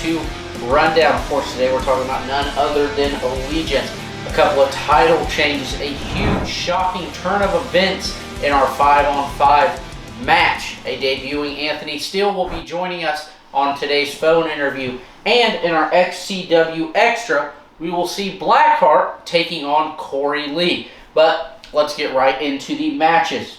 XCW Rundown. Of course, today we're talking about none other than Allegiance. A couple of title changes, a huge, shocking turn of events in our 5-on-5 match. A debuting Anthony Steele will be joining us on today's phone interview. And in our XCW Xtra, we will see Blackheart taking on Corey Lee. But let's get right into the matches.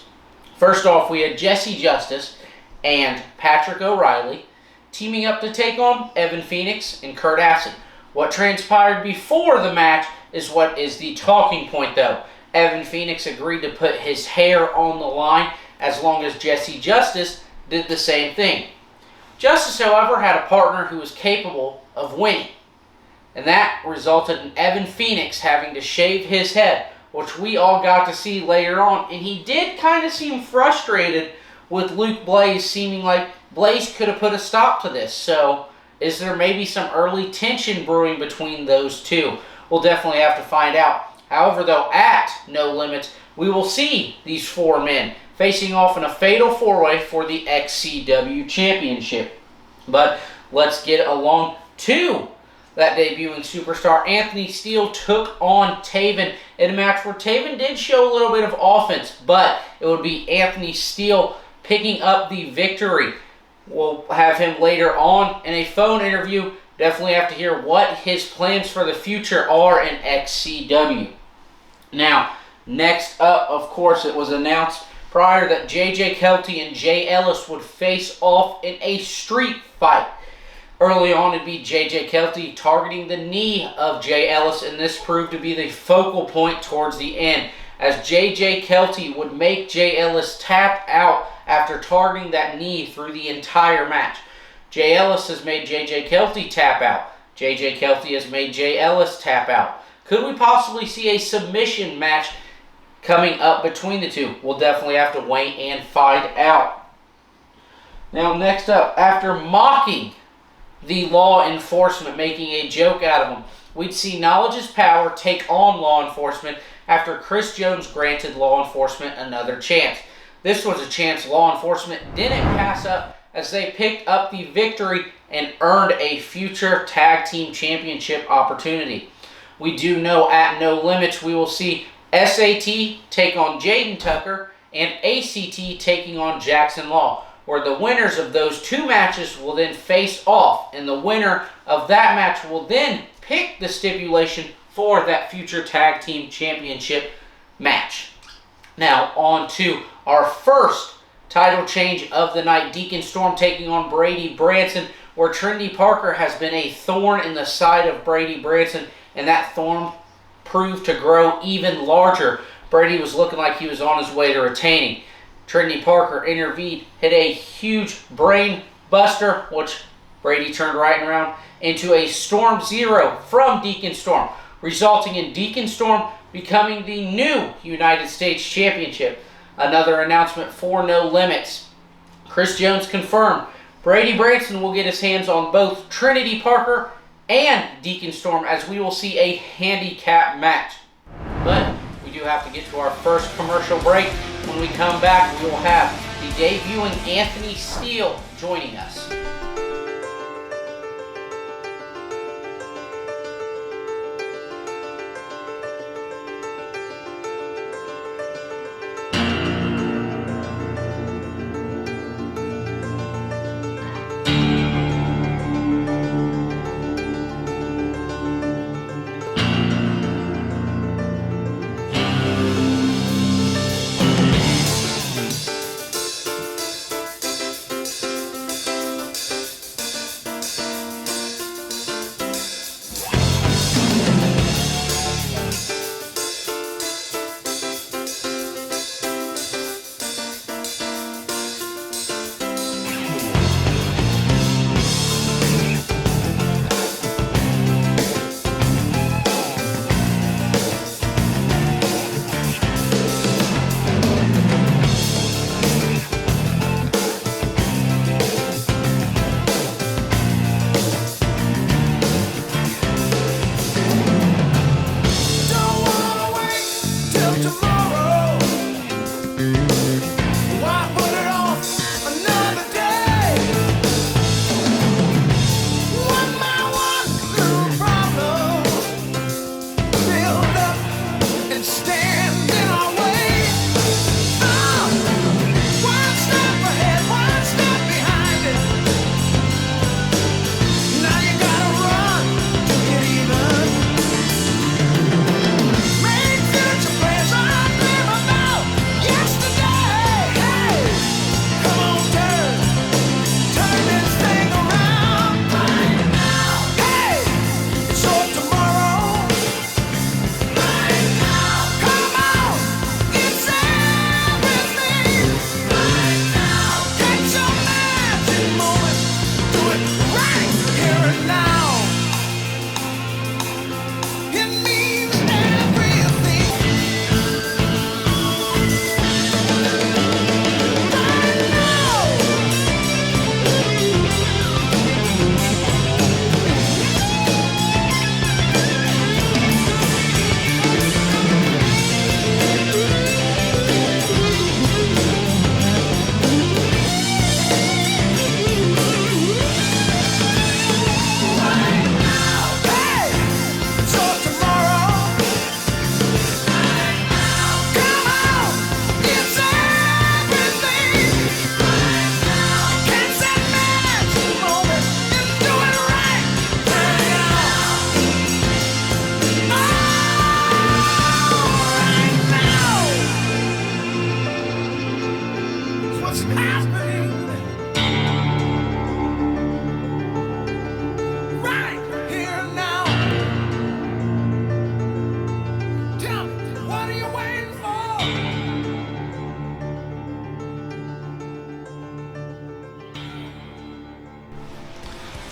First off, we had Jesse Justice and Patrick O'Reilly teaming up to take on Evan Phoenix and Kurt Acid. What transpired before the match is what is the talking point, though. Evan Phoenix agreed to put his hair on the line as long as Jesse Justice did the same thing. Justice, however, had a partner who was capable of winning, and that resulted in Evan Phoenix having to shave his head, which we all got to see later on, and he did kind of seem frustrated with Luke Blaze, seeming like Blaze could have put a stop to this. So is there maybe some early tension brewing between those two? We'll definitely have to find out. However, though, at No Limits, we will see these four men facing off in a fatal four-way for the XCW Championship. But let's get along to that debuting superstar. Anthony Steele took on Taven in a match where Taven did show a little bit of offense, but it would be Anthony Steele picking up the victory. We'll have him later on in a phone interview. Definitely have to hear what his plans for the future are in XCW. Now, next up, of course, it was announced prior that JJ Kelty and Jay Ellis would face off in a street fight. Early on, it'd be JJ Kelty targeting the knee of Jay Ellis, and this proved to be the focal point towards the end, as JJ Kelty would make Jay Ellis tap out after targeting that knee through the entire match. Jay Ellis has made JJ Kelty tap out. JJ Kelty has made Jay Ellis tap out. Could we possibly see a submission match coming up between the two? We'll definitely have to wait and find out. Now, next up, after mocking the law enforcement, making a joke out of them, we'd see Knowledge is Power take on law enforcement after Chris Jones granted law enforcement another chance. This was a chance law enforcement didn't pass up, as they picked up the victory and earned a future tag team championship opportunity. We do know at No Limits we will see SAT take on Jaden Tucker and ACT taking on Jackson Law, where the winners of those two matches will then face off, and the winner of that match will then pick the stipulation for that future tag team championship match. Now, on to our first title change of the night. Deacon Storm taking on Brady Branson, where Trinity Parker has been a thorn in the side of Brady Branson, and that thorn proved to grow even larger. Brady was looking like he was on his way to retaining. Trinity Parker intervened, hit a huge brain buster, which Brady turned right around into a Storm Zero from Deacon Storm, resulting in Deacon Storm becoming the new United States Championship. Another announcement for No Limits. Chris Jones confirmed Brady Branson will get his hands on both Trinity Parker and Deacon Storm, as we will see a handicap match. But we do have to get to our first commercial break. When we come back, we will have the debuting Anthony Steele joining us.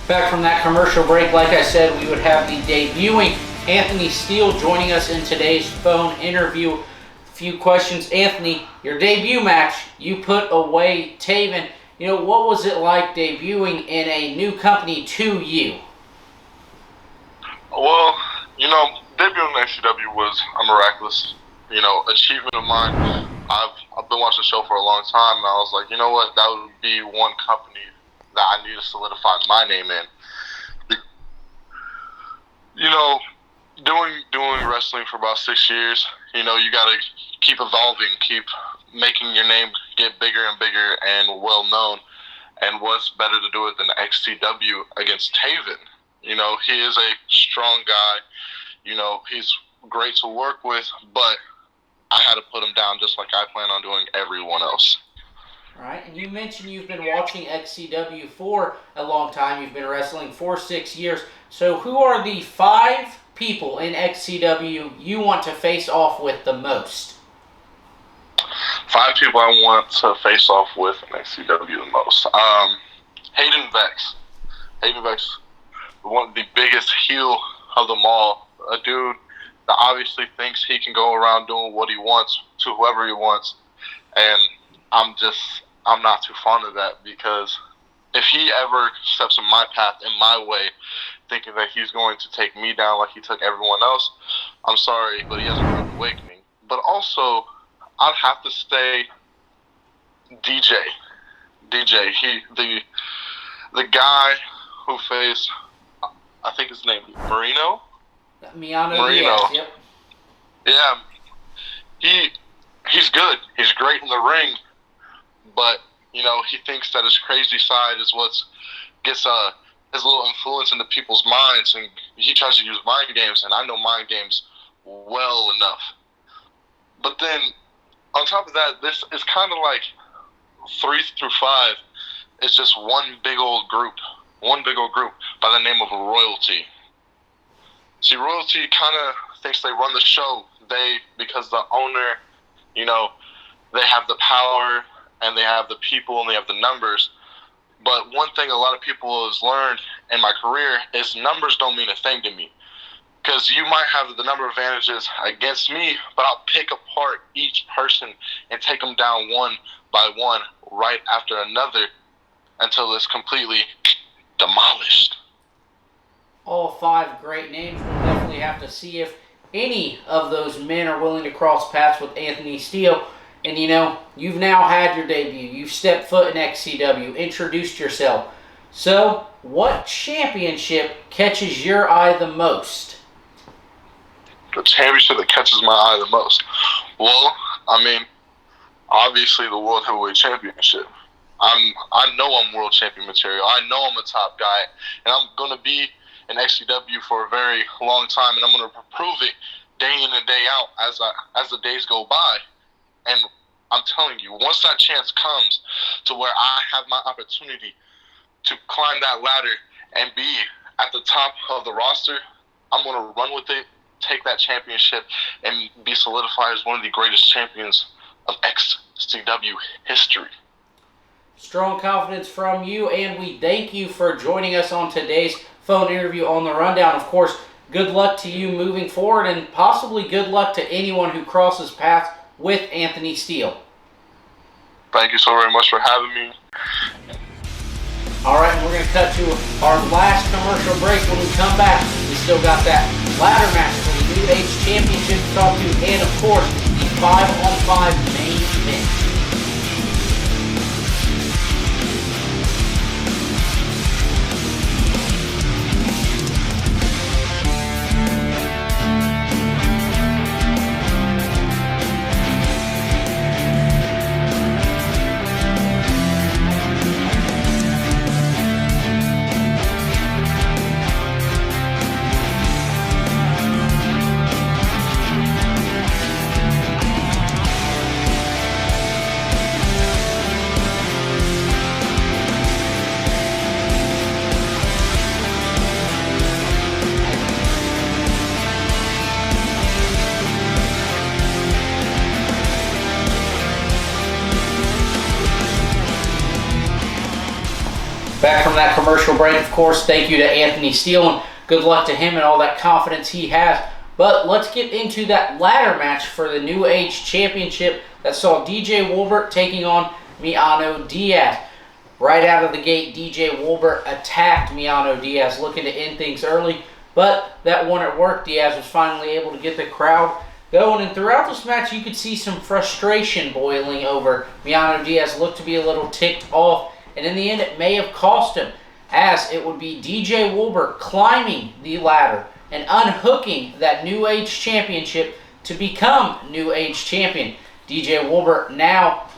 Back from that commercial break, like I said, we would have the debuting Anthony Steele joining us in today's phone interview. A few questions. Anthony, your debut match, you put away Taven. You know, what was it like debuting in a new company to you? Well, you know, debuting in XCW was a miraculous, achievement of mine. I've been watching the show for a long time, and I was like, you know what, that would be one company that I need to solidify my name in. Doing wrestling for about 6 years, you gotta keep evolving, keep making your name get bigger and bigger and well known. And what's better to do it than XCW against Taven? He is a strong guy. He's great to work with, but I had to put him down just like I plan on doing everyone else. All right, and you mentioned you've been watching XCW for a long time. You've been wrestling for 6 years. So who are the 5 people in XCW you want to face off with the most? 5 people I want to face off with in XCW the most. Hayden Vex. Hayden Vex, one of the biggest heel of them all. A dude that obviously thinks he can go around doing what he wants to whoever he wants. And I'm not too fond of that, because if he ever steps in my path, in my way, thinking that he's going to take me down like he took everyone else, I'm sorry, but he has a rude awakening. But also, I'd have to say DJ. DJ, the guy who faced, I think his name Marino. Diaz, yep. Yeah, he's good. He's great in the ring, but he thinks that his crazy side is what gets his little influence into people's minds, and he tries to use mind games, and I know mind games well enough. But then, on top of that, this is kind of like 3 through 5. It's just one big old group by the name of Royalty. See, Royalty kind of thinks they run the show. Because the owner, they have the power, and they have the people, and they have the numbers. But one thing a lot of people has learned in my career is numbers don't mean a thing to me. Because you might have the number advantages against me, but I'll pick apart each person and take them down one by one, right after another, until it's completely demolished. All 5 great names. We'll definitely have to see if any of those men are willing to cross paths with Anthony Steele. And you've now had your debut. You've stepped foot in XCW, introduced yourself. So, what championship catches your eye the most? The championship that catches my eye the most? Well, obviously the World Heavyweight Championship. I know I'm world champion material. I know I'm a top guy, and I'm going to be in XCW for a very long time, and I'm going to prove it day in and day out as the days go by. And I'm telling you, once that chance comes to where I have my opportunity to climb that ladder and be at the top of the roster, I'm going to run with it, take that championship, and be solidified as one of the greatest champions of XCW history. Strong confidence from you, and we thank you for joining us on today's phone interview on the Rundown. Of course, good luck to you moving forward, and possibly good luck to anyone who crosses paths with Anthony Steele. Thank you so very much for having me. All right, and we're going to cut to our last commercial break. When we come back, we still got that ladder match for the New Age Championship to talk to, and of course, the 5-on-5 main event. Back from that commercial break, of course, thank you to Anthony Steele, and good luck to him and all that confidence he has. But let's get into that ladder match for the New Age Championship that saw DJ Wolbert taking on Miano Diaz. Right out of the gate, DJ Wolbert attacked Miano Diaz, looking to end things early, but that wouldn't work. Diaz was finally able to get the crowd going, and throughout this match, you could see some frustration boiling over. Miano Diaz looked to be a little ticked off, and in the end, it may have cost him, as it would be DJ Wolbert climbing the ladder and unhooking that New Age Championship to become New Age Champion. DJ Wolbert now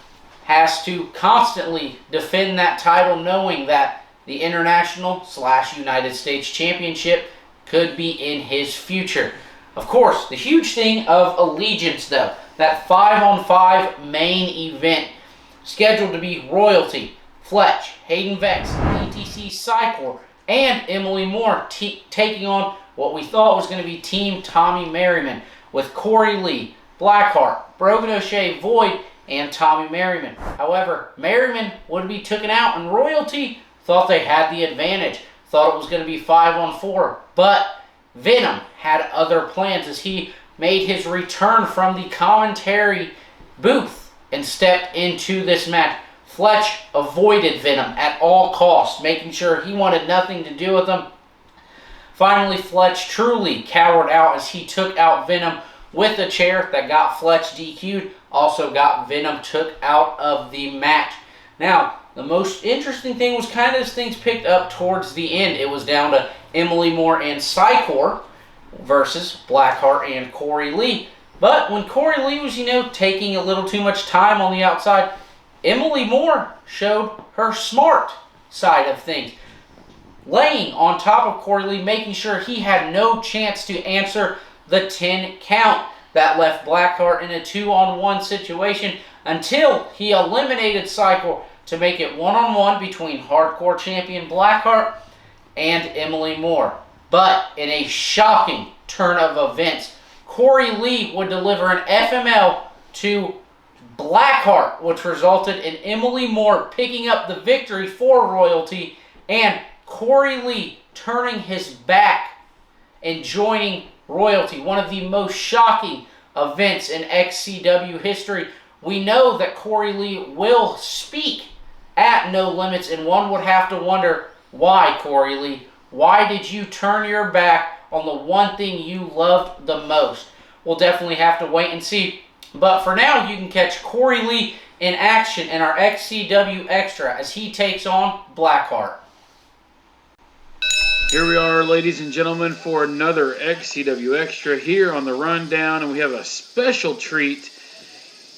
has to constantly defend that title, knowing that the International / United States Championship could be in his future. Of course, the huge thing of Allegiance, though, that 5-on-5 main event, scheduled to be Royalty, Fletch, Hayden Vex, ETC Psychor, and Emily Moore taking on what we thought was going to be Team Tommy Merriman, with Corey Lee, Blackheart, Brogan O'Shea, Void, and Tommy Merriman. However, Merriman would be taken out, and Royalty thought they had the advantage, thought it was going to be 5-on-4, but Venom had other plans as he made his return from the commentary booth and stepped into this match. Fletch avoided Venom at all costs, making sure he wanted nothing to do with him. Finally, Fletch truly cowered out as he took out Venom with a chair that got Fletch DQ'd, also got Venom took out of the match. Now, the most interesting thing was kind of as things picked up towards the end. It was down to Emily Moore and Psychor versus Blackheart and Corey Lee. But when Corey Lee was, taking a little too much time on the outside, Emily Moore showed her smart side of things, laying on top of Corey Lee, making sure he had no chance to answer the 10 count. That left Blackheart in a 2-on-1 situation until he eliminated Psychor to make it 1-on-1 between Hardcore Champion Blackheart and Emily Moore. But in a shocking turn of events, Corey Lee would deliver an FML to Blackheart, which resulted in Emily Moore picking up the victory for Royalty, and Corey Lee turning his back and joining Royalty. One of the most shocking events in XCW history. We know that Corey Lee will speak at No Limits, and one would have to wonder, why, Corey Lee? Why did you turn your back on the one thing you loved the most? We'll definitely have to wait and see. But for now, you can catch Corey Lee in action in our XCW Xtra as he takes on Blackheart. Here we are, ladies and gentlemen, for another XCW Xtra here on the Rundown, and we have a special treat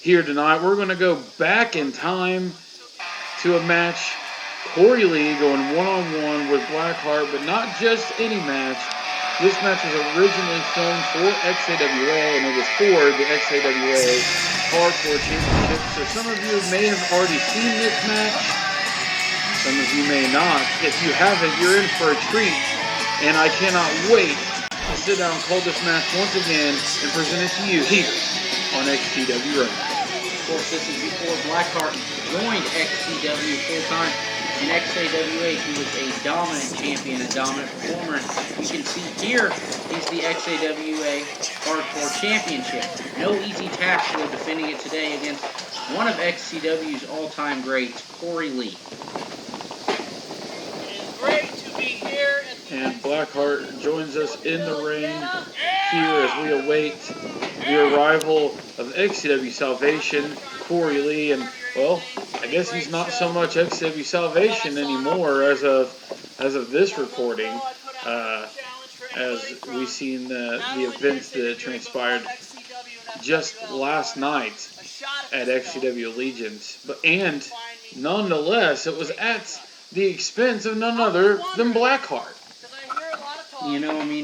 here tonight. We're going to go back in time to a match. Corey Lee going 1-on-1 with Blackheart, but not just any match. This match was originally filmed for XAWA, and it was for the XAWA Hardcore Championship. So some of you may have already seen this match. Some of you may not. If you haven't, you're in for a treat. And I cannot wait to sit down and call this match once again and present it to you here on XCW Rundown. Of course, this is before Blackheart joined XCW full-time. In XAWA, he was a dominant champion, a dominant performer. You can see here, he's the XAWA Hardcore Championship. No easy task though defending it today against one of XCW's all-time greats, Corey Lee. Great to be here. And Blackheart joins us in the ring here as we await the arrival of XCW Salvation, Corey Lee, and well, I guess he's not so much XCW Salvation anymore as of this recording, as we've seen the events that transpired just last night at XCW Allegiance. And nonetheless, it was at the expense of none other than Blackheart.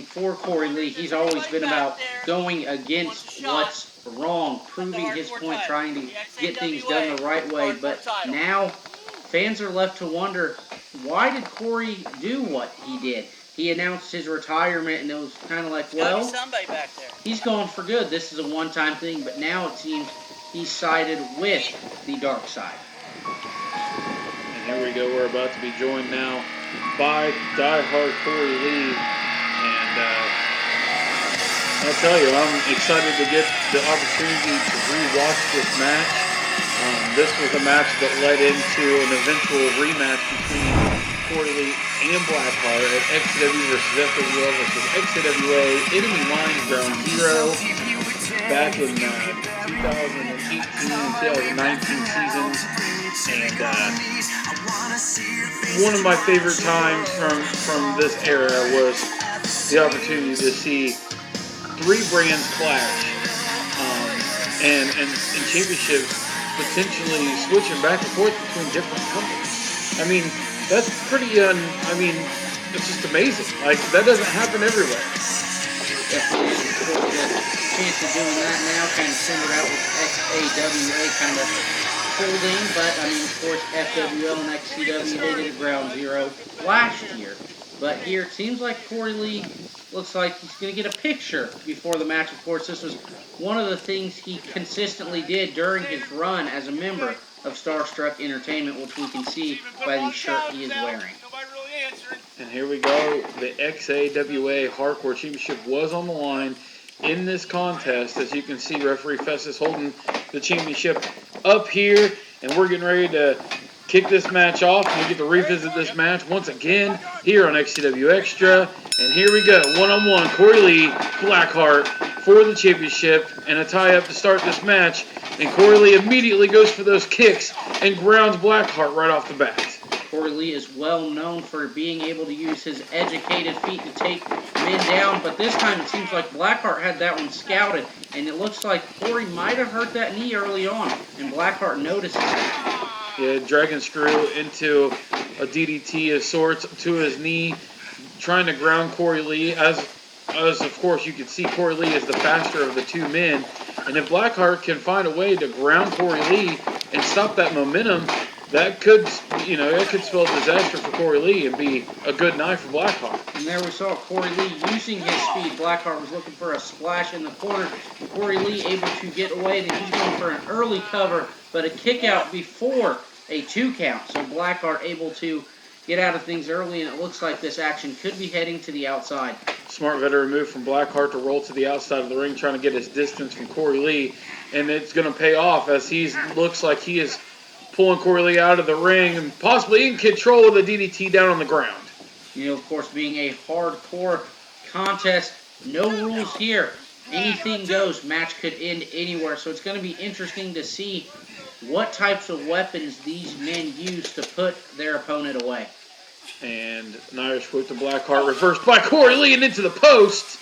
For Corey Lee, he's always been about going against what's wrong, proving his point, trying to get things done the right way. But now, fans are left to wonder, why did Corey do what he did? He announced his retirement, and it was kind of like, well, he's gone for good. This is a one-time thing, but now it seems he's sided with the dark side. And Here we go. We're about to be joined now by diehard Corey Lee. And I'll tell you, I'm excited to get the opportunity to rewatch this match. This was a match that led into an eventual rematch between Corey Lee and Blackheart at XCW versus FWL versus XCWA Enemy Lines Ground Zero back in 2018 and 2019 seasons. And one of my favorite times from this era was the opportunity to see three brands clash and championships potentially switching back and forth between different companies. I mean, that's pretty, it's just amazing. Like, that doesn't happen everywhere. Definitely a chance of doing that now, kind of send it out with XAWA kind of holding, but I mean, of course, FWL and XCW, they did Ground Zero last year. But here, it seems like Corey Lee looks like he's going to get a picture before the match. Of course, this was one of the things he consistently did during his run as a member of Starstruck Entertainment, which we can see by the shirt he is wearing. And here we go. The XAWA Hardcore Championship was on the line in this contest. As you can see, referee Festus holding the championship up here, and we're getting ready to kick this match off. We get to revisit this match once again here on XCW Xtra. And here we go, one-on-one, Corey Lee, Blackheart for the championship, and a tie-up to start this match. And Corey Lee immediately goes for those kicks and grounds Blackheart right off the bat. Corey Lee is well known for being able to use his educated feet to take men down, but this time it seems like Blackheart had that one scouted, and it looks like Corey might have hurt that knee early on, and Blackheart notices it. Yeah, dragon screw into a DDT of sorts to his knee, trying to ground Corey Lee. As of course you can see, Corey Lee is the faster of the two men, and if Blackheart can find a way to ground Corey Lee and stop that momentum, that could spell disaster for Corey Lee and be a good night for Blackheart. And there we saw Corey Lee using his speed. Blackheart was looking for a splash in the corner. Corey Lee able to get away, and he's going for an early cover, but a kick out before a 2 count. So Blackheart able to get out of things early, and it looks like this action could be heading to the outside. Smart veteran move from Blackheart to roll to the outside of the ring, trying to get his distance from Corey Lee, and it's going to pay off as he looks like he is pulling Corey Lee out of the ring and possibly in control of the DDT down on the ground. You know, of course, being a hardcore contest, no rules here. Anything goes. Match could end anywhere. So it's going to be interesting to see what types of weapons these men use to put their opponent away. And an Irish whip to Blackheart, reversed by Corey Lee and into the post.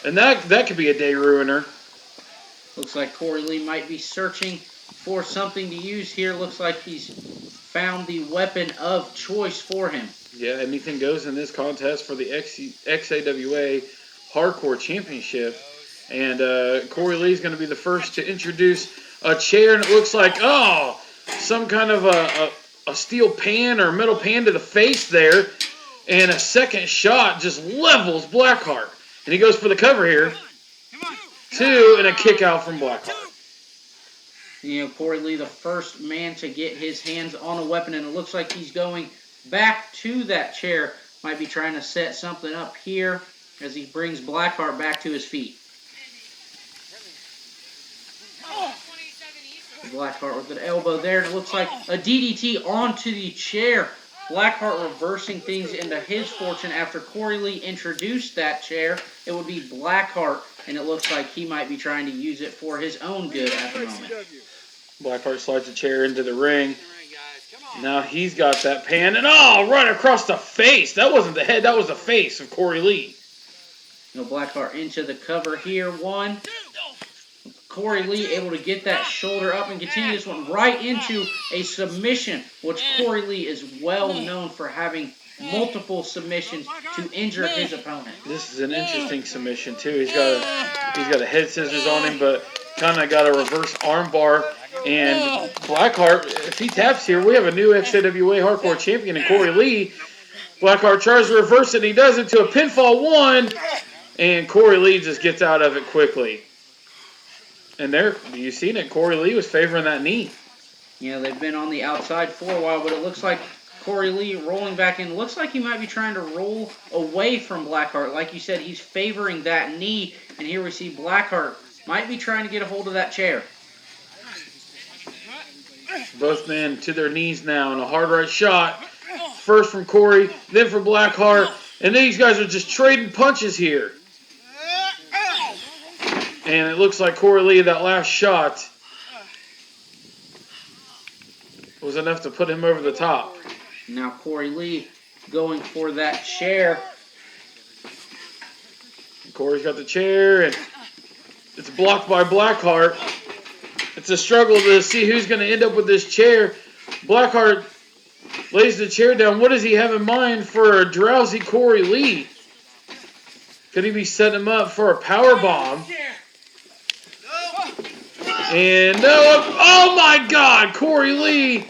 And that could be a day ruiner. Looks like Corey Lee might be searching for something to use here. Looks like he's found the weapon of choice for him. Yeah, anything goes in this contest for the XAWA Hardcore Championship. And Corey Lee's going to be the first to introduce a chair, and it looks like, some kind of a steel pan or metal pan to the face there. And a second shot just levels Blackheart. And he goes for the cover here. 2, and a kick out from Blackheart. You know, Corey Lee, the first man to get his hands on a weapon, and it looks like he's going back to that chair. Might be trying to set something up here as he brings Blackheart back to his feet. Blackheart with an elbow there, and it looks like a DDT onto the chair. Blackheart reversing things into his fortune after Corey Lee introduced that chair. It would be Blackheart, and it looks like he might be trying to use it for his own good at the moment. Blackheart slides the chair into the ring. Now he's got that pan, and right across the face. That wasn't the head, that was the face of Corey Lee. You know, Blackheart into the cover here. 1. Corey Lee able to get that shoulder up and continue this one right into a submission, which Corey Lee is well known for having multiple submissions to injure his opponent. This is an interesting submission too. He's got a head scissors on him, but kind of got a reverse arm bar. And Blackheart, if he taps here, we have a new XCWA Hardcore Champion in Corey Lee. Blackheart tries to reverse it, and he does it to a pinfall 1, and Corey Lee just gets out of it quickly. And there, you seen it, Corey Lee was favoring that knee. You know, they've been on the outside for a while, but it looks like Corey Lee rolling back in. Looks like he might be trying to roll away from Blackheart. Like you said, he's favoring that knee. And here we see Blackheart might be trying to get a hold of that chair. Both men to their knees now and a hard right shot. First from Corey, then from Blackheart. And these guys are just trading punches here. And it looks like Corey Lee, that last shot was enough to put him over the top. Now Corey Lee going for that chair. Corey's got the chair, and it's blocked by Blackheart. It's a struggle to see who's going to end up with this chair. Blackheart lays the chair down. What does he have in mind for a drowsy Corey Lee? Could he be setting him up for a power bomb? And no, oh my God, Corey Lee.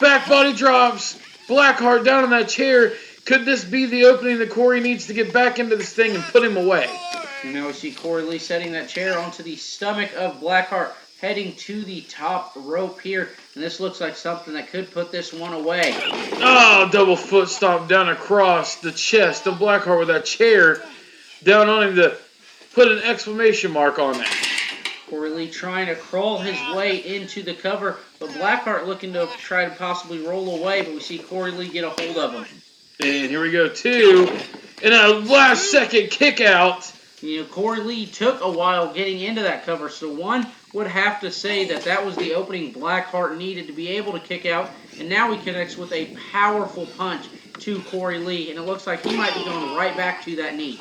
Back body drops. Blackheart down in that chair. Could this be the opening that Corey needs to get back into this thing and put him away? And now we see Corey Lee setting that chair onto the stomach of Blackheart, heading to the top rope here. And this looks like something that could put this one away. Oh, double foot stomp down across the chest of Blackheart with that chair down on him to put an exclamation mark on that. Corey Lee trying to crawl his way into the cover, but Blackheart looking to try to possibly roll away, but we see Corey Lee get a hold of him. And here we go, two. And a last second kick out. You know, Corey Lee took a while getting into that cover, so one would have to say that that was the opening Blackheart needed to be able to kick out. And now he connects with a powerful punch to Corey Lee, and it looks like he might be going right back to that knee.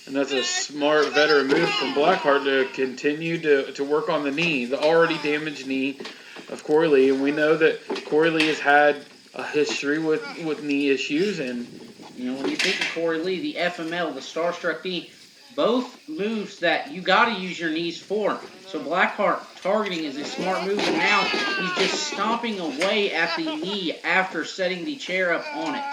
And that's a smart veteran move from Blackheart to continue to work on the knee, the already damaged knee of Corey Lee. And we know that Corey Lee has had a history with knee issues. And you know, when you think of Corey Lee, the FML, the Starstruck knee, both moves that you got to use your knees for. So Blackheart targeting is a smart move, and now he's just stomping away at the knee after setting the chair up on it.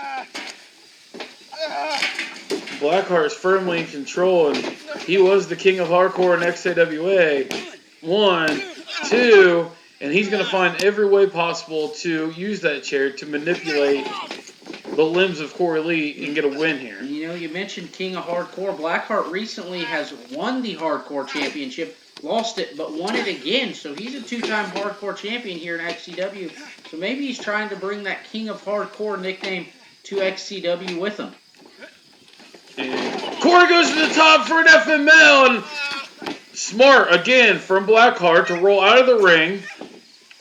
Blackheart is firmly in control, and he was the king of hardcore in XCWA. 1, 2, and he's going to find every way possible to use that chair to manipulate the limbs of Corey Lee and get a win here. You know, you mentioned King of Hardcore. Blackheart recently has won the Hardcore Championship, lost it, but won it again. So he's a two-time Hardcore Champion here in XCW. So maybe he's trying to bring that King of Hardcore nickname to XCW with him. And Corey goes to the top for an FML, and smart again from Blackheart to roll out of the ring,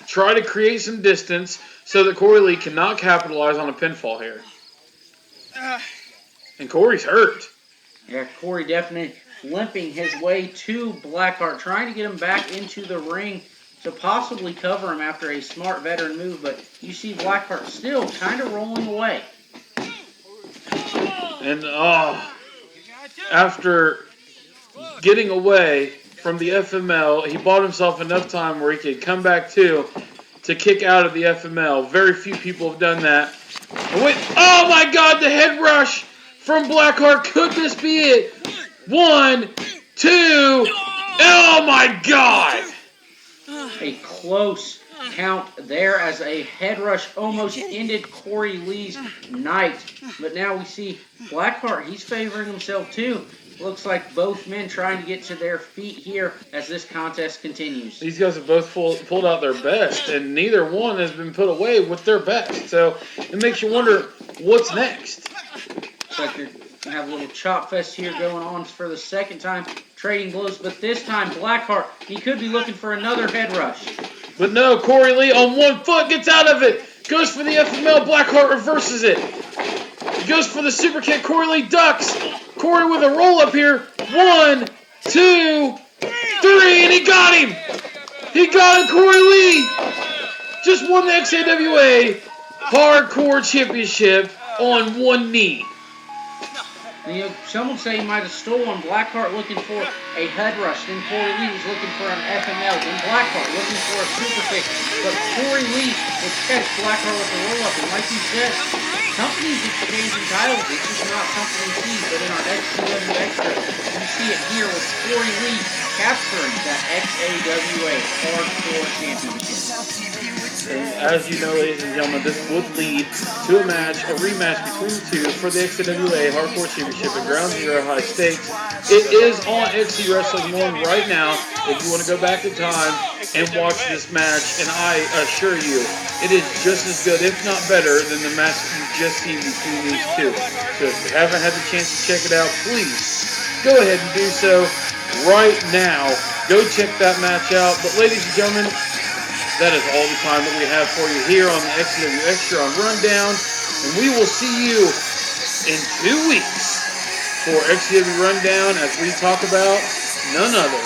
try to create some distance so that Corey Lee cannot capitalize on a pinfall here. And Corey's hurt. Yeah, Corey definitely limping his way to Blackheart, trying to get him back into the ring to possibly cover him after a smart veteran move, but you see Blackheart still kind of rolling away. And after getting away from the FML, he bought himself enough time where he could come back to kick out of the FML. Very few people have done that. And wait, oh my God, the head rush from Blackheart. Could this be it? 1, 2, oh my God! A close count there as a head rush almost ended Corey Lee's night. But now we see Blackheart, he's favoring himself too. Looks like both men trying to get to their feet here as this contest continues. These guys have both pulled out their best, and neither one has been put away with their best. So it makes you wonder what's next. Looks like you're going to have a little chop fest here going on for the second time, trading blows. But this time, Blackheart, he could be looking for another head rush. But no, Corey Lee on one foot gets out of it. Goes for the FML. Blackheart reverses it. Goes for the super kick. Corey Lee ducks. Corey with a roll up here. 1, 2, 3, and he got him. He got him. Corey Lee just won the XCWA Hardcore Championship on one knee. You know, some would say he might have stolen. Blackheart looking for a head rush. Then Corey Lee was looking for an FML. Then Blackheart looking for a super kick. But Corey Lee would catch Blackheart with a roll-up. And like you said, companies exchanging titles. This is not something we see. But in our XCW Xtra, you see it here with Corey Lee capturing that XAWA Hardcore Championship. And as you know, ladies and gentlemen, this would lead to a rematch between the two for the XCWA Hardcore Championship at Ground Zero High Stakes. It is on XC Wrestling 1 right now if you want to go back in time and watch this match, and I assure you, it is just as good, if not better, than the match that you've just seen between these two. So if you haven't had the chance to check it out, please go ahead and do so right now. Go check that match out. But ladies and gentlemen, that is all the time that we have for you here on the XCW Xtra on Rundown. And we will see you in 2 weeks for XCW Rundown as we talk about none other